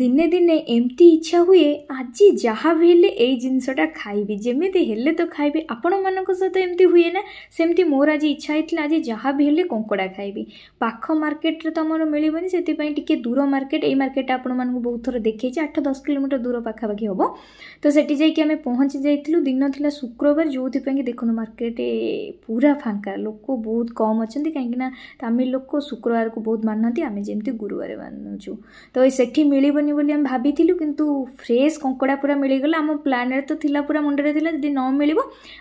दिने दिने एमती इच्छा हुए आज जहाँ भी हेले एई जिनसटा खाइबी जेमेती हेले तो खाइबी आपण मानक सहित एमती हुए ना सेमती मोर आज इच्छा होता आज जहाँ भी हेले कंकड़ा खाइबी पाख मार्केट रे तो आमर मिलबनी से टिके दूर मार्केट एई मार्केट आपण मानक बहुत थर देखी 8-10 किलोमीटर दूर पाखापाखि हम तो सेठी जाइए आम पहुँची जाइलु दिन थिला शुक्रवार जो देखुन मार्केट पूरा फांका लोक बहुत कम अच्छा कहीं तमिल लोक शुक्रवार को बहुत मानती आम जमी गुरुवार मानुचु तो सेठी मिल बोली आम भाभी किंतु फ्रेश कंकड़ा पूरा मिलगला आम प्लान तो थिला पूरा मुंडे थिला जदि न मिल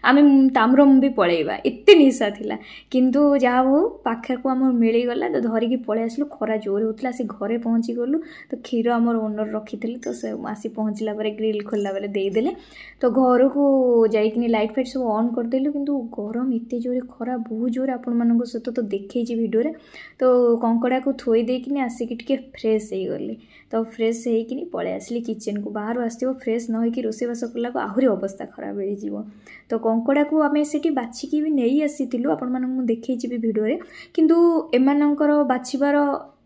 आम ताम्रम भी पलैबा एते निशा थिला किंतु जहाँ हो पाखे को आम मिलगला तो धरिकी पलि आसलु खरा जोर होता से घरे पहुँची गलु तो क्षीर आमर ओनर रखी तो से आसी पहुँचला ग्रिल खोलला बेले देदेले तो घर को जाइकिनी लाइट फाइट सब ऑन करदेलु किंतु गरम एते जोरे खरा बहुत जोर आपण मानक सहित तो देखी वीडियो रे तो कंकड़ा को थोई देकिनी आसिक टिके फ्रेश हो गली तो फ्रेश होइकिनी पळे आसली किचन को बाहर आसथिबो फ्रेश न होइकी रोसेबास कला को आहुरी अवस्था खराब हो जीवो तो कंकड़ा को आमे सेठी बाछिकी भी नहीं आसीतिलु आपण मानक मु देखैछि भी वीडियो रे किंतु एमानंकर बाछिबार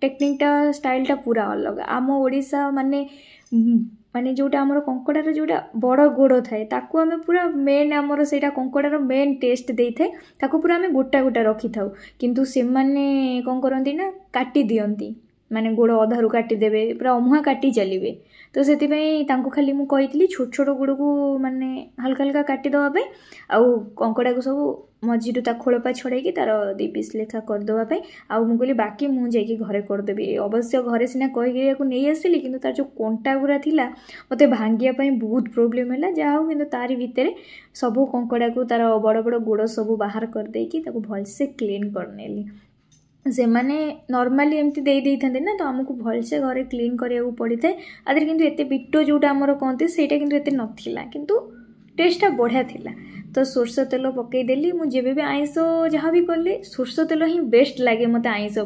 टेक्निकटा स्टाइलटा पूरा अलग आम ओडिसा माने माने जोटा आमर कंकड़ार जोटा बड़ गोड़ थाए ताकू आमे पूरा मेन आमर सेटा कंकड़ार मेन टेस्ट दे थाए ताकू पूरा आमे गोटा गोटा रखी थाउ किंतु से माने कोन करंती ना काटी दियंती माने गोड़ अधारू काटी देबे पूरा अमुहा काटी चलिए तो से खाली मु कही छोट छोट गोड़ को माने हल्का हल्का काटी दवाई आउ कंकड़ा को सब मझीरू ता खोलपा छड़े तार 2 पीस लेखा करदेवाई आउ मु कहली बाकी मु जाइए घरे करदेवी अवश्य घरे सीना कहीकि नहीं आसली कि तार जो कंटा गुरा थिला मते भांगिया बहुत प्रोब्लेम है जहाँ हो कि तारी भितर सब कंकड़ा को तार बड़ बड़ गोड़ सब बाहर करदेकी भलसे क्लीन करनेली से माने नॉर्मली एमती दे था ना तो आमको भलसे घरे क्लीन करिया पड़ी था आदि किंतु एते बिट्टो जोटा आमर कहते सेटा किंतु एते नथिला किंतु टेस्टा बढ़िया थिला तो सोरष तेल पकईदेली मुझे भी आईस जहाँ भी कली सोरष तेल ही बेस्ट लगे मत आईस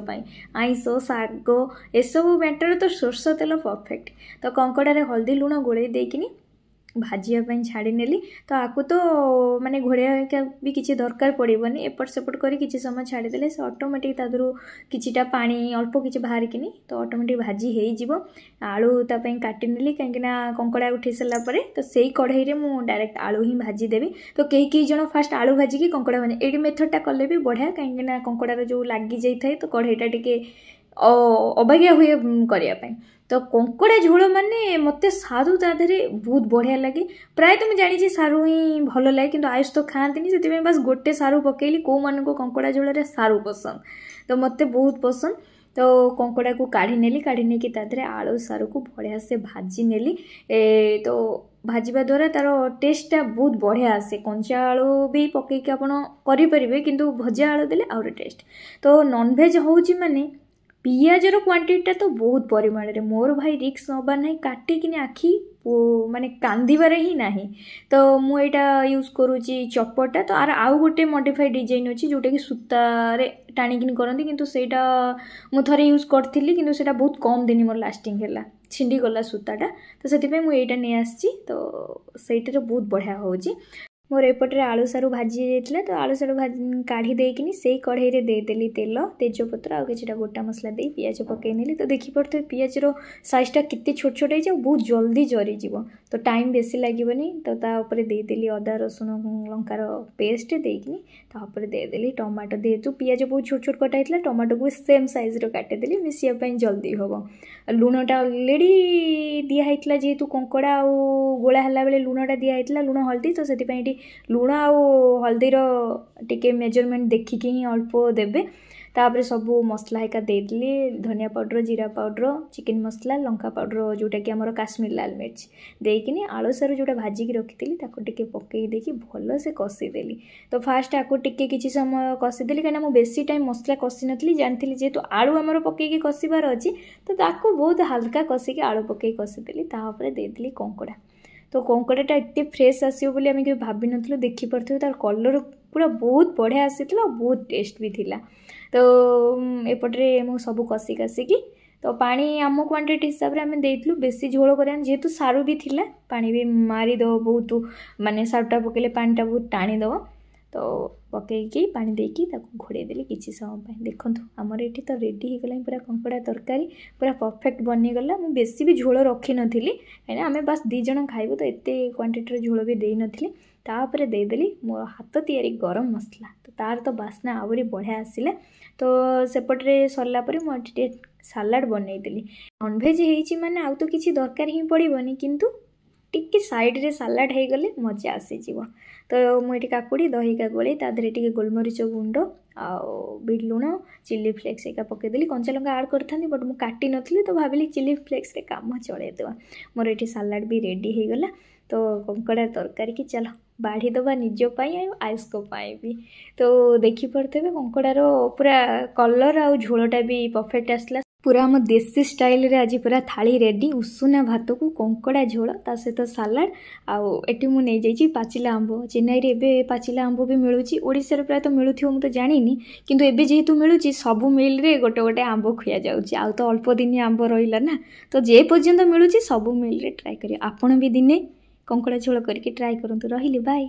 आईस शाग एसबू मैटर तो सोरष तेल परफेक्ट तो कंकड़े हल्दी लुण गोड़े देकिनी भाजिया छाड़ी नेली तो आकु तो माने घोड़िया भी किसी दरकार पड़ोनी एपट सेपट कर किसी समय छाड़ीदे से ऑटोमेटिक तादरू किछिटा पानी अल्प किसी बाहर किनी तो ऑटोमेटिक भाजी हो आलू तापाई काटी नेली कहीं कंकड़ा उठे सारापर तो सही कढ़ई रे मु डायरेक्ट आलू ही भाजी देवी तो कई जन फास्ट आलू भाजिकी कंकड़ा भाजी ये मेथडटा कले भी बढ़िया कहीं कंकड़ार जो लगी जाए तो कढ़ईटा टिके अबागिया हुए करने तो कंकड़ा झोल माने मते सारू ताधे बहुत बढ़िया लगे प्राय तो मुझे जानी सारू ही भल लगे किंतु आयुष तो खाती से बस गोटे सारू पकेली कौ मान को कंकड़ा झोल सारू पसंद तो मते बहुत पसंद तो कंकड़ा को काढ़ी नेली काढ़ी नहीं ताधे आलू सारू को बढ़िया से भाजी नेली तो भाजवा द्वारा तार टेस्टा बहुत बढ़िया आसे कंचा आलू भी पकईकि आपड़ करें किंतु भजा आलू देले आउर टेस्ट तो नॉनभेज होउची माने पियाजर क्वांटिटीटा तो बहुत परिमाण रे मोर भाई रिक्स नबा ना काटिकी आखि माने कांदिबार ही नाही तो मु एटा यूज करूची चॉपरटा तो आर आउ गोटे मॉडिफाइड डिजाइन अछि जोटा कि सूतारे टाणिकिन करंती किंतु सेटा मु थरे यूज करथिली किंतु सेटा बहुत कम दिन मोर लास्टिंग हैला छिंडी गला सूताटा तो सेति मु एटा नै आछि तो सेटा बहुत बढ़िया होउची मोर एपटे आलू सारू भाजी जाइए तो आलू सारू भाजी काढ़ी देकिनी से कढ़ई रे देदेली तेल तेजपत्र आ किछटा गोटा मसला दे पियाज पकई नेली तो देखि पड़ते पियाजर साइजटा कितने छोट छोट हो बहुत जल्दी जरी जीव तो टाइम बेसी लागबनी तो तापर देदेली अदा रसुण लंकार पेस्ट देकिनी तापर देदेली टमाटो देतु पियाज बहुत छोट छोट कटा होता टमाटो को सेम साइज रो काटेदेली मिसिया जल्दी हम लुणटा ऑलरेडी दिखाई जेहेतु कंकड़ा आ गोला हला बेले लुणटा दिखाई लुण हल्दी तो से लुण आ हल्दीर टिके मेजरमेंट देखिकी ही अल्प देबे तापर सब मसला हेका देदेली धनिया पाउडर जीरा पाउडर चिकन मसला लंका पाउडर जोटा कि आमर काश्मीर लाल मिर्च देकिनी आलू सारू जोटा भाजिकी रखी ताको टिके पकई देकी भल से कषीदेली तो फास्ट आको टिके किसी समय कषीदेली कहीं मुझे बेसी टाइम मसला कषि नी जानी जेहेतु आलू आमर पकईकी कषिबार अच्छी तो ताको बहुत हल्का कषिकी आलू पकई कषीदेली तापर देदेली कंकड़ा तो कंकड़ाटा एत फ्रेश आसो बोली आम भाभी नु देखी पार्थ तार कलर पूरा बहुत बढ़िया आसीला बहुत टेस्ट भी थिला तो एपटे मु सब कषि कासिकी तो पानी आम क्वांटिटी हिसाब से आम देलु बेसी झोल कर जेहेतु सारू भी थिला पानी भी मारिदेव बहुत माने सारूटा पकेले पानीटा बहुत टाणीदेव तो पकईकि पानी देकी घोड़े देली किसी समय देखो आमर ये तो रेडी हो गला पूरा कंकड़ा तरकारी पूरा परफेक्ट बनीगला मुझे बेसी भी झोल रखी नी कहीं आम बस 2 जन खाइबू तो एत क्वांटिटी झोल भी दे नी तापर देदेली मो हाथ तैयारी गरम मसला तो तार तो बास्ना आहरी बढ़िया आसिला तो सेपटे सरलापर मुझे सालाड बनईदेली नॉनभेज होइछि माने आउ तो किसी दरकार ही पड़ोनी किंतु टिके साइड रे सालाड हो गले मजा आसीଯିव तो मुझे काकुड़ी दही का गोले तादेह टे गोलमरीच गुंड आउ बीट लुण चिली फ्लेक्स एका पकईदेली कंचा लंका आड कर बट मुझे काटी नी तो भाविली चिली फ्लेक्स रे काम चलैदेवा मोर ये सालाड भी रेडी हो गला तो कंकड़ा तरकारी की चलो बाढ़ी दबा निजपाई आयुष को भी तो देखिपे कंकड़ार पूरा कलर आउ झोलटा भी परफेक्ट आसला पूरा आम देसी स्टाइल रे आज पूरा थाली रेडी उषुना भात को कंकड़ा झोल ता सहित सालाड आउ एटी मु नहीं जाइछि पाचिला आंब चेन्नई रे एबे पाचिला आंब भी मिलुछि ओडिसा रे प्राय तो मिलुथियो मु तो जानिनी किंतु एबे जेहेतु मिलुछि सब मिल रे गोटे गोटे आंब खुया जाउछि आउ तो अल्प दिन आंब रहिला ना तो जे पर्यंत मिलुछि सब मिल रे ट्राई करियो आपण भी दिने कंकड़ा झोल करके ट्राई करंतु रहिली बाय।